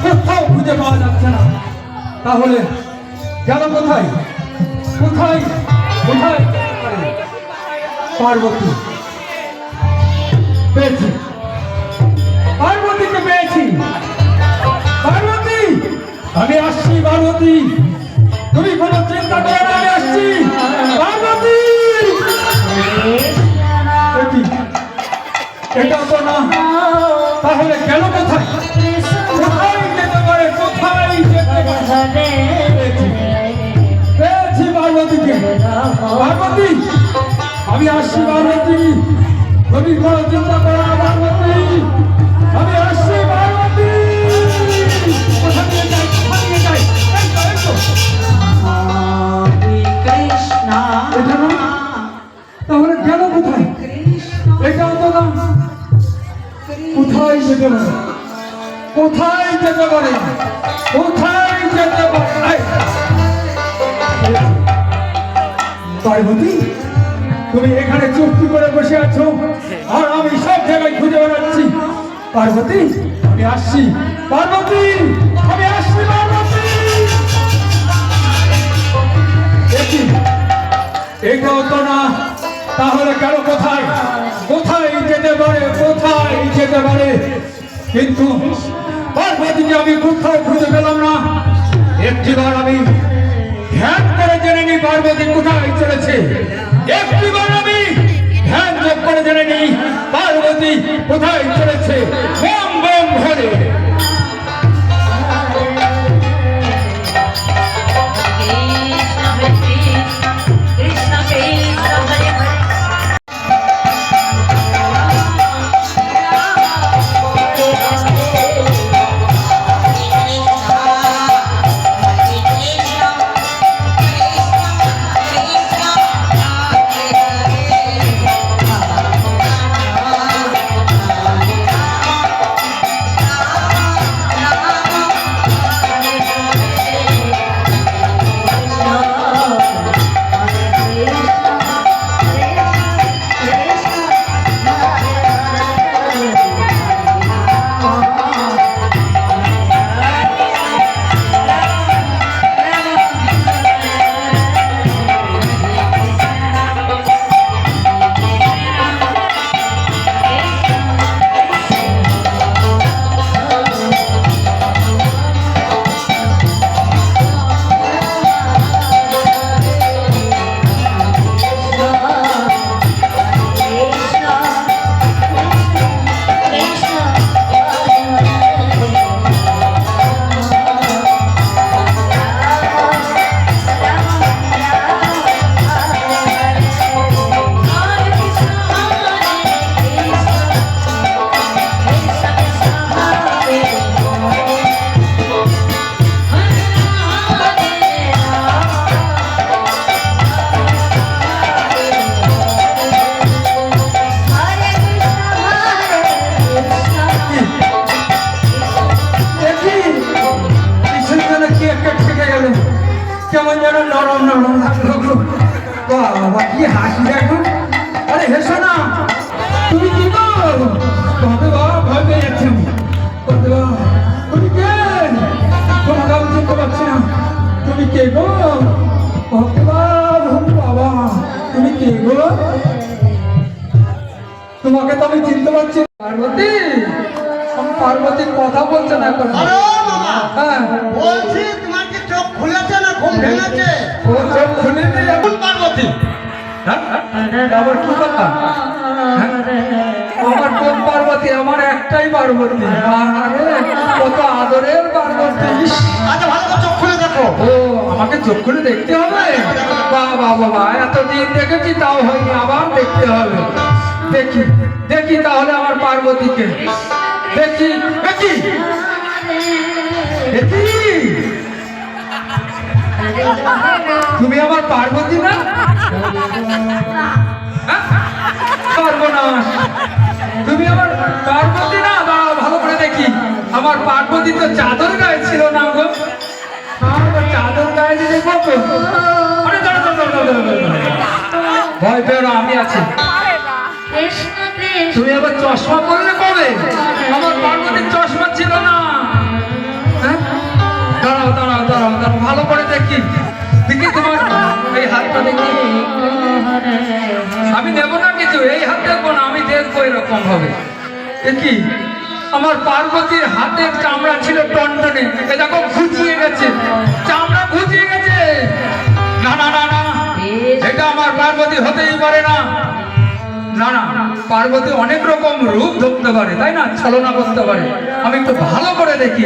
কোথাও খুঁজে পাওয়া যাচ্ছে না। তাহলে গেল কোথায়? কোথায় কোথায়? পার্বতী পেয়েছি, পার্বতীকে পেয়েছি। পার্বতী, আমি আসছি। পার্বতী, তুমি কোনো চিন্তা করো না, আমি আসছি। পার্বতী, এটা তো না। তাহলে গেল কোথায়? কোথায় যেতে পারে? কোথায় যেতে পারে? পেয়েছি পার্বতীকে। পার্বতী, আমি আসছি। পার্বতী, তুমি কোনো চিন্তা করো না। পার্বতী, আমি আসছি। পার্বতী, কোথা নিয়ে যাই? কোথা নিয়ে যাই? তাহলে গেল কোথায়? এটাও তো না। কোথায় যেতে পারে? কোথায় যেতে পারে? কোথায় যেতে পারে? পার্বতী, তুমি এখানে চুপটি করে বসে আছো আর আমি সব জায়গায় খুঁজে বেড়াচ্ছি। পার্বতী, আমি আসছি। পার্বতী, আমি আসছি। পার্বতী, এটাও তো না। তাহলে গেল কোথায়? কোথায় যেতে পারে? কোথায় যেতে পারে? কিন্তু পার্বতীকে আমি কোথাও খুঁজে পেলাম না। একটিবার আমি ধ্যান করে জেনে নিই পার্বতী কোথায় চলেছে। একটিবার আমি ধ্যান যোগ করে জেনে নিই পার্বতী কোথায় চলেছে। বম বম ভরে কেমন যেন নরম নরম লাগলো। বাবা, কি হাসি দেখো। আরে হেসো না। তুমি কি গো? তোমাকে বাবা ভয় পেয়ে যাচ্ছি আমি। তুমি কে? তোমাকে আমি চিনতে পারছি না। তুমি কে গো? বাবা, তুমি কে গো? তোমাকে তো আমি চিনতে পারছি। পার্বতী, আমি পার্বতীর কথা বলছে না এখন। হ্যাঁ বলছি, তোমার কি চোখ খুলেছে না ঘুম ভেঙেছে? ও চোখ খুলেনি এখন। পার্বতী, আবার কি কথা? আমার কোন পার্বতী? আমার একটাই পার্বতী। আরে কত আদরের পার্বতী। আচ্ছা ভালো করে চোখ খুলে দেখো। ও, আমাকে চোখ খুলে দেখতে হবে? বাবা বাবা, এতদিন দেখেছি তাও হয়নি, আবার দেখতে হবে। দেখি দেখি তাহলে আমার পার্বতীকে। দেখি দেখি দেখি। তুমি আমার পার্বতী না? সর্বনাশ, তুমি আমার পার্বতী না? দাঁড়াও ভালো করে দেখি। আমার পার্বতী তো চাদর গায়ে ছিল না গো। চাদর গায়ে দিয়ে দেখবো তো। আরে দাঁড়া দাঁড়া দাঁড়া দাঁড়া, ভয় পেও না, আমি আছি। তুমি আবার চশমা পরলে কবে? আমার পার্বতীর চশমা ছিল না। দেখি দেখি তোমার এই হাতটা দেখি। আমি নেব না কিছু, এই হাত দেখবো না, আমি দেখবো এরকম হবে। দেখি আমার পার্বতীর হাতের চামড়া ছিল টনটনে, এ দেখো ঘুচিয়ে গেছে, চামড়া ঘুচিয়ে গেছে। না না না না, এটা আমার পার্বতী হতেই পারে না। না না, পার্বতী অনেক রকম রূপ ধরতে পারে, তাই না, ছলনা করতে পারে। আমি একটু ভালো করে দেখি।